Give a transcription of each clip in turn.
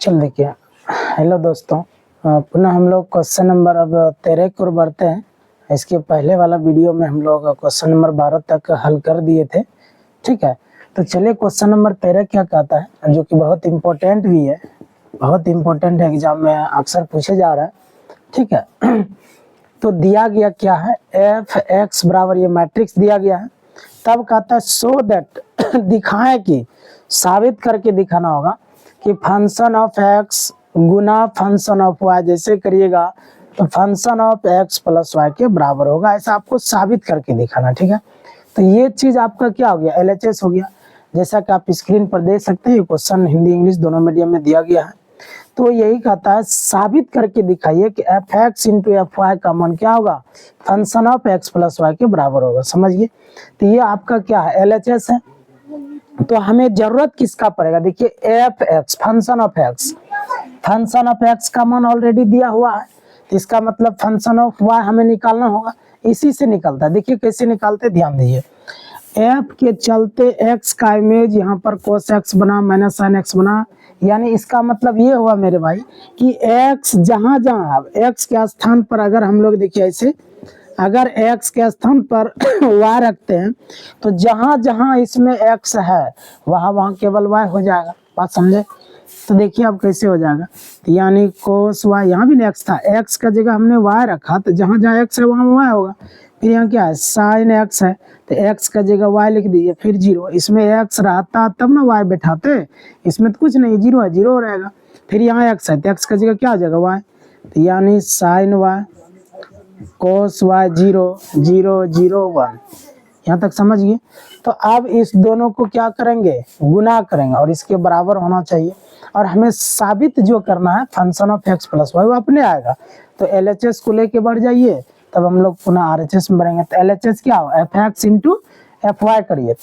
चल देखिए, हेलो दोस्तों। पुनः हम लोग क्वेश्चन नंबर अब 13 की ओर बढ़ते हैं। इसके पहले वाला वीडियो में हम लोग क्वेश्चन नंबर 12 तक हल कर दिए थे। ठीक है, तो चलिए क्वेश्चन नंबर 13 क्या कहता है, जो कि बहुत इम्पोर्टेंट भी है, बहुत इम्पोर्टेंट है, एग्जाम में अक्सर पूछे जा रहा है। ठीक है तो दिया गया क्या है, एफ एक्स बराबर ये मैट्रिक्स दिया गया है। तब कहता है सो दैट दिखाएं कि, साबित करके दिखाना होगा कि फंक्शन ऑफ एक्स गुना फंक्शन ऑफ वाई जैसे करिएगा तो function of x plus y के बराबर होगा, ऐसा आपको साबित करके दिखाना। ठीक है, तो ये चीज आपका क्या हो गया, एलएचएस हो गया। जैसा कि आप स्क्रीन पर देख सकते हैं, क्वेश्चन हिंदी इंग्लिश दोनों मीडियम में दिया गया है। तो यही कहता है साबित करके दिखाइए कि f x into f y का मान क्या होगा, function of x plus y के बराबर होगा। समझिए, तो ये आपका क्या है, एलएचएस है। तो हमें जरूरत किसका पड़ेगा, देखिए F x function of x, function of x का मान ऑलरेडी दिया हुआ है, तो इसका मतलब फंक्शन ऑफ वाई हमें निकालना होगा। इसी से निकलता है, देखिए कैसे निकालते, ध्यान दीजिए। एफ के चलते एक्स का इमेज यहाँ पर कोस एक्स बना माइनस साइन एक्स बना, यानी इसका मतलब ये हुआ मेरे भाई कि एक्स जहां जहां एक्स के स्थान पर अगर हम लोग देखिए ऐसे, अगर x के स्थान पर y रखते हैं तो जहां जहां इसमें x है वहां वहां केवल y हो जाएगा। बात समझे, तो देखिए अब कैसे हो जाएगा, तो यानी cos y, यहाँ भी x था, x का जगह हमने y रखा तो जहां जहां x है वहां y होगा। फिर यहाँ क्या है, sin x है तो x का जगह y लिख दीजिए, फिर 0, इसमें x रहता तब ना y बैठाते, इसमें तो कुछ नहीं, 0 है 0 रहेगा। फिर यहाँ x है तो x का जगह क्या हो जाएगा y, तो यानी sin y cos y 0 0 0 1, यहाँ तक समझ गए। तो अब इस दोनों को क्या करेंगे, गुना करेंगे और इसके बराबर होना चाहिए। और हमें साबित जो करना है function of x plus y वो अपने आएगा। तो एलएचएस को लेके बढ़ जाइए, तब हम लोग पुनः आरएचएस में बढ़ेंगे। तो एलएचएस क्या हो, f x into f y करिए,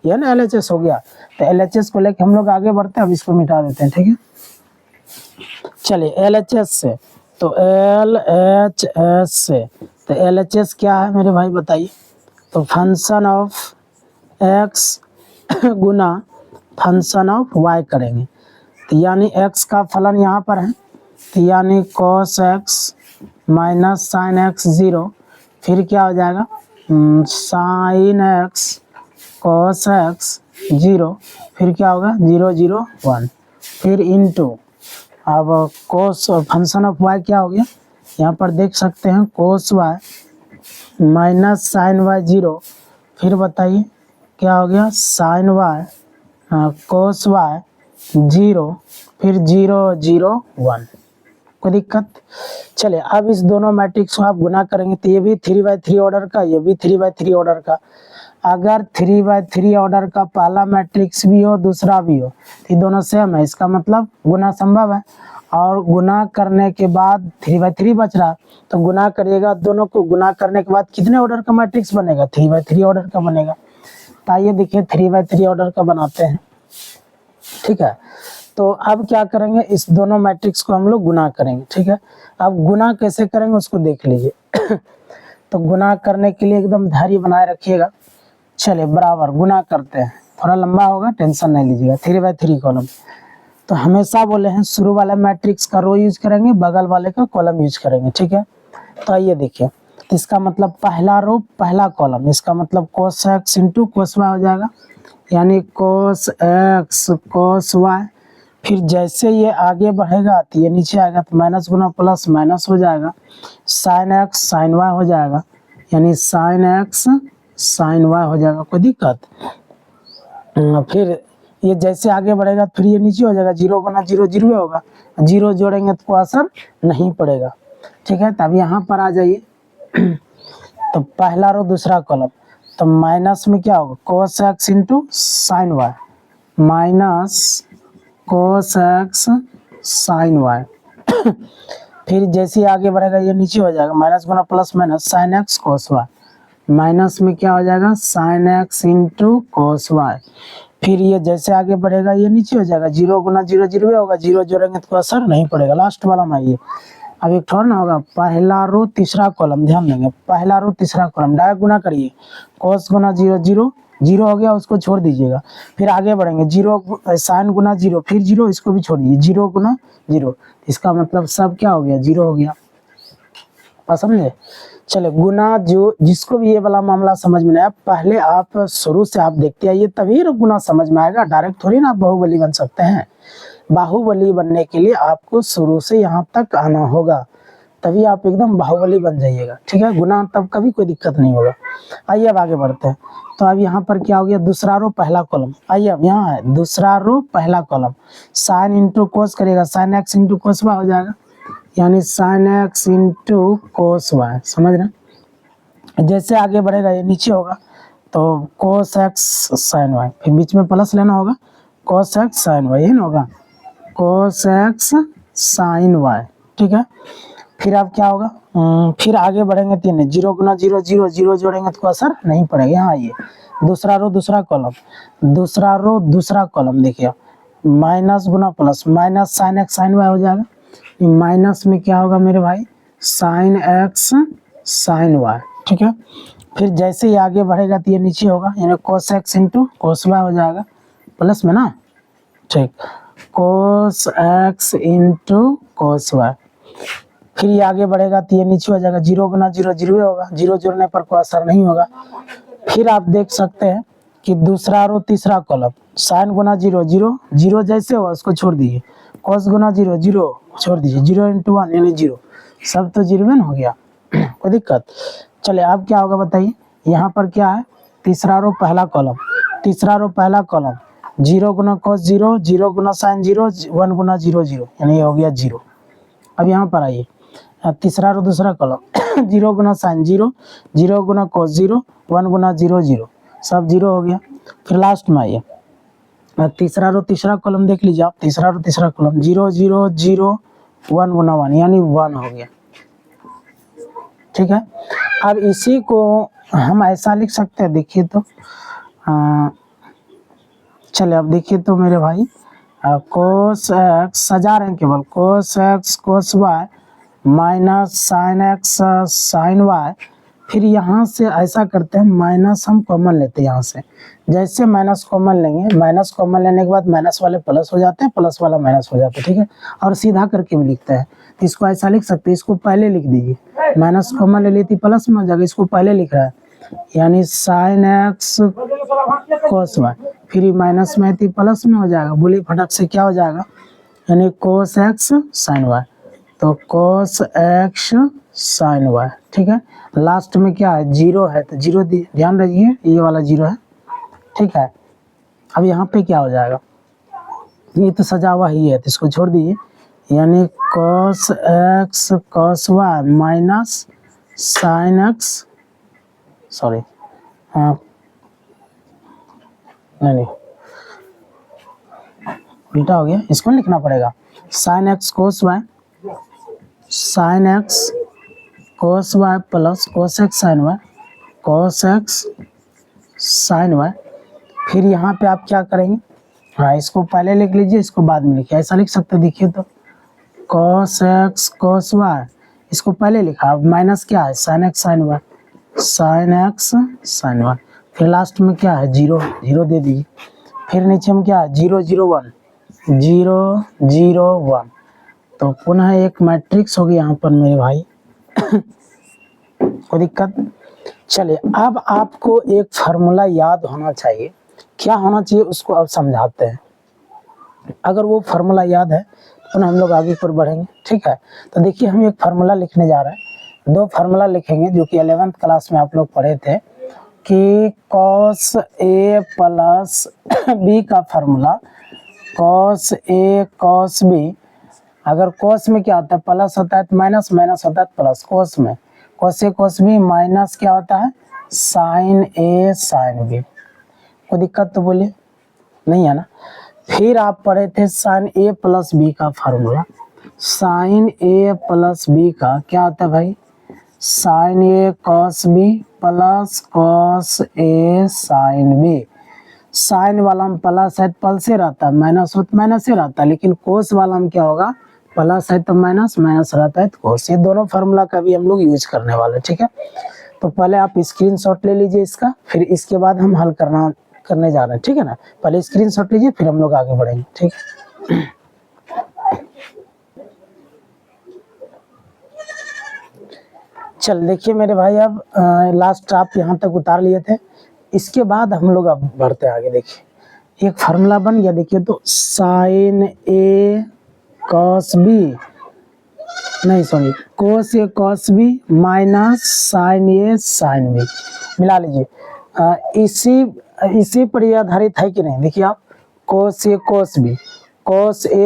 ये ना एलएचएस हो गया। तो एलएचएस को लेके हम लोग आगे बढ़ते हैं, अब इसको मिटा देते हैं। ठीक है, चलिए एलएचएस से, तो एल एच एस से, तो एल एच एस क्या है मेरे भाई बताइए, तो फंक्शन ऑफ एक्स गुना फंक्शन ऑफ वाई करेंगे, तो यानी एक्स का फलन यहाँ पर है, तो यानी cos x minus sine x 0, फिर क्या हो जाएगा साइन एक्स कॉस एक्स 0, फिर क्या होगा 0 0 1, फिर इनटू अब कोस फंक्शन ऑफ वाई क्या हो गया, यहाँ पर देख सकते हैं कोस वाई माइनस साइन वाई 0, फिर बताइए क्या हो गया साइन वाई कोस वाई 0, फिर 0 0 1, कोई दिक्कत। चलिए अब इस दोनों मैट्रिक्स को आप गुना करेंगे तो ये भी 3/3 ऑर्डर का, ये भी 3/3 ऑर्डर का। अगर 3/3 ऑर्डर का पहला मैट्रिक्स भी हो दूसरा भी हो तो ये दोनों सेम है, इसका मतलब गुना संभव है। और गुना करने के बाद 3/3 बच रहा, तो गुना करिएगा, दोनों को गुना करने के बाद कितने ऑर्डर का मैट्रिक्स बनेगा, 3/3 ऑर्डर का बनेगा। तो आइए देखिए 3/3 ऑर्डर का बनाते हैं। ठीक है, तो अब क्या करेंगे, इस दोनों मैट्रिक्स को हम लोग गुना करेंगे। ठीक है, अब गुना कैसे करेंगे उसको देख लीजिए। तो गुना करने के लिए एकदम धैर्य बनाए रखिएगा। चलिए बराबर गुना करते हैं, थोड़ा लंबा होगा, टेंशन नहीं लीजिएगा। 3/3 कॉलम, तो हमेशा बोले हैं शुरू वाले मैट्रिक्स का रो यूज करेंगे, बगल वाले का कॉलम यूज करेंगे। ठीक है, तो आइए देखिए, तो इसका मतलब पहला रो पहला कॉलम, इसका मतलब cos x into cos y हो जाएगा, यानी कोस एक्स कोस वाई। फिर जैसे ये आगे बढ़ेगा तो ये नीचे आएगा, तो माइनस गुना प्लस माइनस हो जाएगा, साइन एक्स साइन वाई हो जाएगा, यानी साइन एक्स साइन वाई हो जाएगा, कोई दिक्कत। फिर ये जैसे आगे बढ़ेगा फिर ये नीचे हो जाएगा, 0 गुना 0 0 होगा, 0 जोड़ेंगे तो कोई असर नहीं पड़ेगा। ठीक है, तब यहाँ पर आ जाइए। तो पहला रो दूसरा कॉलम, तो माइनस में क्या होगा cos x into sine y, minus cos x sine y. फिर जैसे आगे बढ़ेगा ये नीचे हो जाएगा, माइनस गुना plus minus sine x cos y, minus में क्या हो जाएगा sine x into cos y. फिर ये जैसे आगे बढ़ेगा ये नीचे हो जाएगा, 0 गुना 0 0 होगा, 0 जोड़ेंगे तो असर नहीं पड़ेगा। लास्ट वाला में आइए, अब एक थोड़ा ना होगा, पहला रो तीसरा कॉलम, ध्यान देंगे पहला रो तीसरा कॉलम, डायरेक्ट गुना करिए, कोस गुना 0 0 जीरो हो गया, उसको छोड़ दीजिएगा। फिर आगे बढ़ेंगे, जीरो साइन गुना जीरो, फिर जीरो, इसको भी छोड़ दीजिए, जीरो गुना जीरो, इसका मतलब सब क्या हो गया, जीरो हो गया। समझे? चले गुना, जो जिसको भी ये वाला मामला समझ में नहीं आया, पहले आप शुरू से आप देखते आइए, तभी गुना समझ में आएगा। डायरेक्ट थोड़ी ना आप बाहुबली बन सकते हैं। बाहुबली बनने के लिए आपको शुरू से यहाँ तक आना होगा, तभी आप एकदम बाहुबली बन जाइएगा। ठीक है, गुना तब कभी कोई दिक्कत नहीं होगा। आइए अब आगे बढ़ते हैं। तो अब यहाँ पर क्या हो गया, दूसरा रो पहला कॉलम। आइए अब यहाँ है दूसरा रो पहला कॉलम, साइन इंटू कोस करेगा, sine x into cos y हो जाएगा, यानी sine x into cos y. समझ रहे हैं? जैसे आगे बढ़ेगा ये नीचे होगा, तो कोस एक्स साइन वाई, फिर बीच में प्लस लेना होगा, कोस एक्स साइन वाई, यही ना होगा, कोस एक्स साइन वाई। ठीक है, फिर अब क्या होगा, फिर आगे बढ़ेंगे तीन, जीरो गुना जीरो जीरो, जीरो जोड़ेंगे तो असर नहीं पड़ेगा। यहाँ आइए, दूसरा रो दूसरा कॉलम, दूसरा रो दूसरा कॉलम, देखिए माइनस गुना plus, minus sine x sine y हो जाएगा, माइनस में क्या होगा मेरे भाई, साइन एक्स साइन वाई। ठीक है, फिर जैसे ही आगे बढ़ेगा तो ये नीचे होगा, यानी cos x into cos y हो जाएगा, प्लस में ना। ठीक, cos x into cos y, फिर ये आगे बढ़ेगा तो ये नीचे हो जाएगा, जीरो गुना जीरो जीरो होगा, जीरो जोड़ने पर कोई असर नहीं होगा। फिर आप देख सकते हैं कि दूसरा रो तीसरा कॉलम, साइन गुना जीरो जीरो, जीरो जैसे हो उसको छोड़ दीजिए, कोस गुना जीरो जीरो छोड़ दीजिए, जीरो इंटू वन यानी जीरो, सब तो जीरो में हो गया, कोई दिक्कत। चलिए अब क्या होगा बताइए, यहाँ पर क्या है, तीसरा रो पहला कॉलम, तीसरा रो पहला कॉलम, जीरो गुना कोस जीरो, जीरो गुना साइन जीरो, वन गुना जीरो जीरो, यानी ये हो गया जीरो। अब यहाँ पर आइए, तीसरा रो दूसरा कॉलम, जीरो गुना साइन जीरो, जीरो गुना कोस जीरो, वन गुना जीरो जीरो, सब जीरो हो गया। फिर लास्ट में आइए, तीसरा रो तीसरा कॉलम देख लीजिए आप, तीसरा रो तीसरा column, zero zero zero, one गुना वन, यानी वन हो गया। ठीक है, अब इसी को हम ऐसा लिख सकते हैं, देखिए तो चलिए अब देखिए तो मेरे भाई, कोस एक्स सजा रहे हैं केवल, cos x cos y minus sine x sine y, फिर यहाँ से ऐसा करते हैं, माइनस हम कॉमन लेते हैं यहाँ से, जैसे माइनस कॉमन लेंगे, माइनस कॉमन लेने के बाद माइनस वाले प्लस हो जाते हैं, प्लस वाला माइनस हो जाता है। ठीक है, और सीधा करके भी लिखते हैं, तो इसको ऐसा लिख सकते हैं, इसको पहले लिख दीजिए, माइनस कॉमन ले ली थी प्लस में हो जाएगा, इसको पहले लिख रहा है, यानी साइन एक्स कोस वाई, फिर माइनस में थी प्लस में हो जाएगा, बोली फटक से क्या हो जाएगा, यानी कोस एक्स साइन वाई, तो कोस एक्स साइन वाई। ठीक है, लास्ट में क्या है, जीरो है, तो जीरो ध्यान रखिए, ये वाला जीरो है। ठीक है, अब यहाँ पे क्या हो जाएगा, ये तो सजा हुआ ही है, तो इसको छोड़ दीजिए, यानी cos x cos y minus sine x, sorry नहीं उल्टा हो गया, इसको लिखना पड़ेगा, sine x cos y, sine x cos y plus cos x sine y, cos x sine y. फिर यहाँ पे आप क्या करेंगे, हाँ इसको पहले लिख लीजिए, इसको बाद में लिखिए, ऐसा लिख सकते हैं, देखिए तो कोस एक्स कोस वाई, इसको पहले लिखा, अब माइनस क्या है, sine x sine y, sine x sine y, फिर लास्ट में क्या है, जीरो, जीरो दे दीजिए, फिर नीचे में क्या है, zero zero one, zero zero one, तो पुनः एक मैट्रिक्स होगी यहाँ पर मेरे भाई, कोई दिक्कत। चलिए अब आपको एक फार्मूला याद होना चाहिए, क्या होना चाहिए उसको अब समझाते हैं। अगर वो फार्मूला याद है तो हम लोग आगे पर बढ़ेंगे। ठीक है, तो देखिए हम एक फार्मूला लिखने जा रहे हैं, दो फार्मूला लिखेंगे जो कि 11th क्लास में आप लोग पढ़े थे कि cos a प्लस b का formula, cos a cos b, अगर cos में क्या होता है, प्लस होता है तो माइनस, माइनस होता है तो प्लस, cos में cos a cos b minus क्या होता है, sin a sin b। कोई दिक्कत तो बोलिए नहीं है ना। फिर आप पढ़े थे sin a प्लस b का formula, sin a plus b का क्या होता है भाई, sin a cos b plus cos a sin b। Sine वाला में प्लस है तो प्लस से रहता है, माइनस हो तो माइनस से रहता है, लेकिन कोस वाला में क्या होगा, प्लस है तो माइनस, माइनस रहता है तो कोस। ये दोनों फार्मूला का भी हम लोग यूज करने वाले। ठीक है, तो पहले आप स्क्रीनशॉट ले लीजिए इसका, फिर इसके बाद हम हल करने जा रहे हैं, ठीक है ना। पहले स्क्रीनशॉट लीजिए, फिर हम लोग आगे बढ़ेंगे, ठीक है। चल देखिए मेरे भाई, अब लास्ट आप यहाँ तक उतार लिए थे। इसके बाद हम लोग अब बढ़ते हैं आगे। देखिए एक फार्मूला बन गया, देखिए तो साइन ए कॉस बी, नहीं सॉरी, कोस ए कॉस बी माइनस साइन ए साइन बी, मिला लीजिए। इसी पर यह आधारित है कि नहीं। देखिए आप कोस ए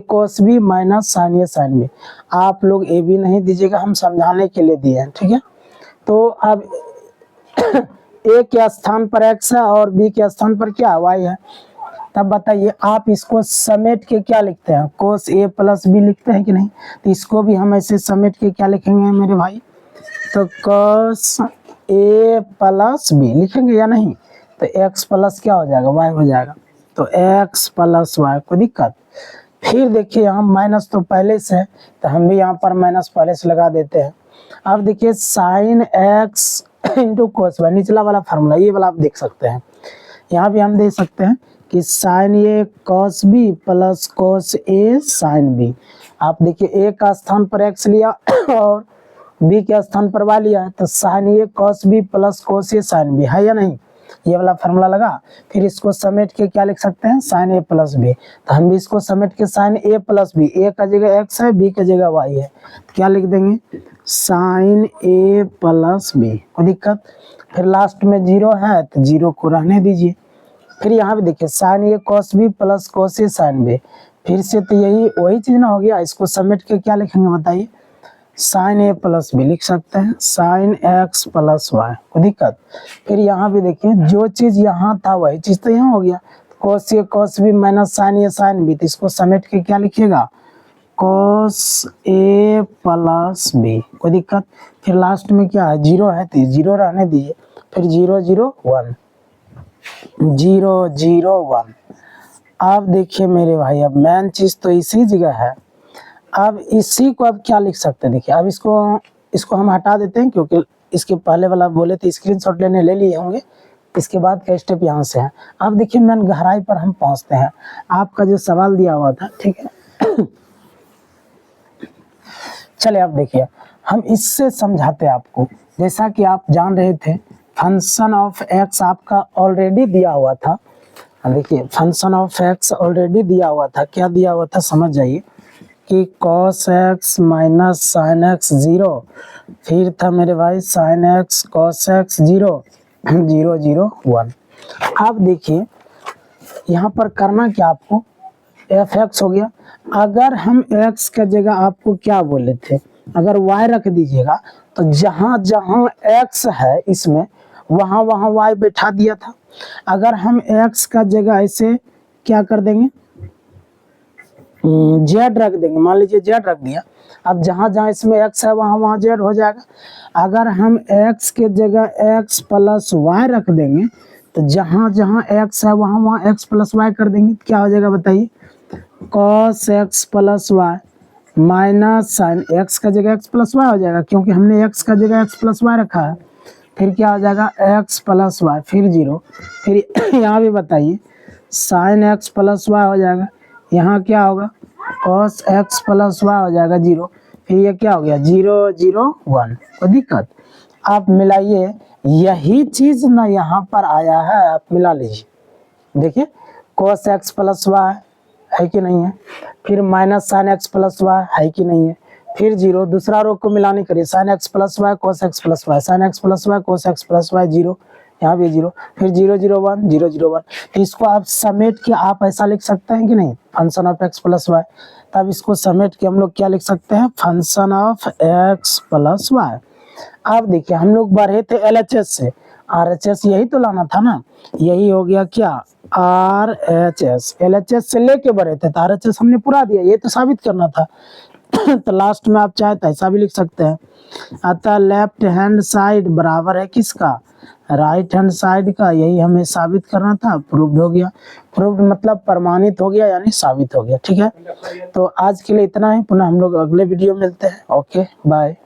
कोस बी माइनस साइन ए साइन बी, आप लोग ए बी नहीं दीजिएगा, हम समझाने के लिए दिए हैं, ठीक है। तो अब ए के स्थान पर x है और b के स्थान पर क्या y है। तब बताइए आप इसको समेट के क्या लिखते हैं, कोस ए प्लस बी लिखते हैं कि नहीं। तो इसको भी हम ऐसे समेट के क्या लिखेंगे मेरे भाई, तो कोस ए प्लस बी लिखेंगे या नहीं। तो x प्लस क्या हो जाएगा, y हो जाएगा। तो x प्लस वाई, कोई दिक्कत। फिर देखिए यहाँ माइनस तो पहले से है, तो हम भी यहाँ पर माइनस पहले से लगा देते हैं। अब देखिए sine x into cos y, निचला वाला फार्मूला, ये वाला आप देख सकते हैं। यहाँ भी हम देख सकते हैं कि साइन ए कॉस बी प्लस कोस ए साइन बी। आप देखिए ए का स्थान पर एक्स लिया और बी के स्थान पर वाई लिया, तो साइन ए कॉस बी प्लस कोस ए साइन बी है या नहीं, ये वाला फार्मूला लगा। फिर इसको समेट के क्या लिख सकते हैं, साइन ए प्लस बी। तो हम भी इसको समेट के साइन ए प्लस बी, ए का जगह एक्स है, बी का जगह वाई है, तो क्या लिख देंगे, साइन ए प्लस बी, कोई दिक्कत। फिर लास्ट में जीरो है तो जीरो को रहने दीजिए। फिर यहाँ भी देखिए साइन ए कॉस बी प्लस कोस ए साइन बी, फिर से तो यही वही चीज ना हो गया। इसको समेट के क्या लिखेंगे बताइए, साइन ए प्लस बी लिख सकते हैं, साइन एक्स प्लस वाई, कोई दिक्कत। फिर यहाँ भी देखिए जो चीज यहाँ था वही चीज तो यहाँ हो गया, कोस ए कॉस बी माइनस साइन ए साइन बी, तो इसको समेट के क्या लिखिएगा, कोस ए प्लस बी, कोई दिक्कत। फिर लास्ट में क्या है, जीरो है तो जीरो रहने दीजिए। फिर 0 0 1 0 0 1। अब देखिए मेरे भाई, अब मेन चीज तो इसी जगह है। अब इसी को अब क्या लिख सकते हैं, देखिए अब इसको हम हटा देते हैं, क्योंकि इसके पहले वाला बोले थे स्क्रीनशॉट ले लिए होंगे। इसके बाद का स्टेप यहाँ से है। अब देखिए मेन गहराई पर हम पहुंचते हैं, आपका जो सवाल दिया हुआ था, ठीक है। चलिए अब देखिए हम इससे समझाते हैं आपको। जैसा कि आप जान रहे थे फंक्शन ऑफ एक्स आपका ऑलरेडी दिया हुआ था। देखिए फंक्शन ऑफ एक्स ऑलरेडी दिया हुआ था, क्या दिया हुआ था समझ जाइए कि cos x minus sine x 0, फिर था मेरे भाई साइन एक्स cos x 0 0 0 1। अब देखिए यहाँ पर करना क्या, आपको fx हो गया। अगर हम x का जगह आपको क्या बोले थे, अगर y रख दीजिएगा तो जहाँ जहाँ x है इसमें वहाँ वहाँ y बैठा दिया था। अगर हम x का जगह ऐसे क्या कर देंगे, z रख देंगे, मान लीजिए z रख दिया। अब जहाँ जहाँ इसमें x है वहाँ वहाँ z हो जाएगा। अगर हम x के जगह x प्लस y रख देंगे तो जहाँ जहाँ x है वहाँ वहाँ x प्लस y कर देंगे, क्या हो जाएगा बताइए, cos x plus y minus sine x का जगह x प्लस y हो जाएगा, क्योंकि हमने x का जगह x प्लस y रखा है। फिर क्या हो जाएगा x प्लस y, फिर 0। फिर यहाँ भी बताइए साइन x प्लस y हो जाएगा, यहाँ क्या होगा cos x प्लस y हो जाएगा 0। फिर ये क्या हो गया 0 0 1, कोई दिक्कत। आप मिलाइए, यही चीज ना यहाँ पर आया है, आप मिला लीजिए। देखिए cos x प्लस y है कि नहीं है, फिर minus sine x plus y है कि नहीं है, फिर 0, दूसरा रो को मिलाने करिए, sine x plus y cos x plus y, sine x plus y cos x plus y 0, यहाँ भी 0, फिर 0 0 1 0 0 1। तो इसको आप समेट के आप ऐसा लिख सकते हैं कि नहीं, function of x plus y. तब इसको समेट के हम लोग क्या लिख सकते हैं, function of x plus y. अब देखिए हम लोग बढ़े थे LHS से RHS, यही तो लाना था ना, यही हो गया क्या RHS। LHS से लेके बढ़े थे तो RHS हमने पूरा दिया, ये तो साबित करना था। तो लास्ट में आप चाहे तो ऐसा भी लिख सकते हैं, अतः लेफ्ट हैंड साइड बराबर है किसका, राइट हैंड साइड का। यही हमें साबित करना था, प्रूव्ड हो गया। प्रूव्ड मतलब प्रमाणित हो गया, यानी साबित हो गया। ठीक है, तो आज के लिए इतना ही, पुनः हम लोग अगले वीडियो में मिलते हैं। Okay bye.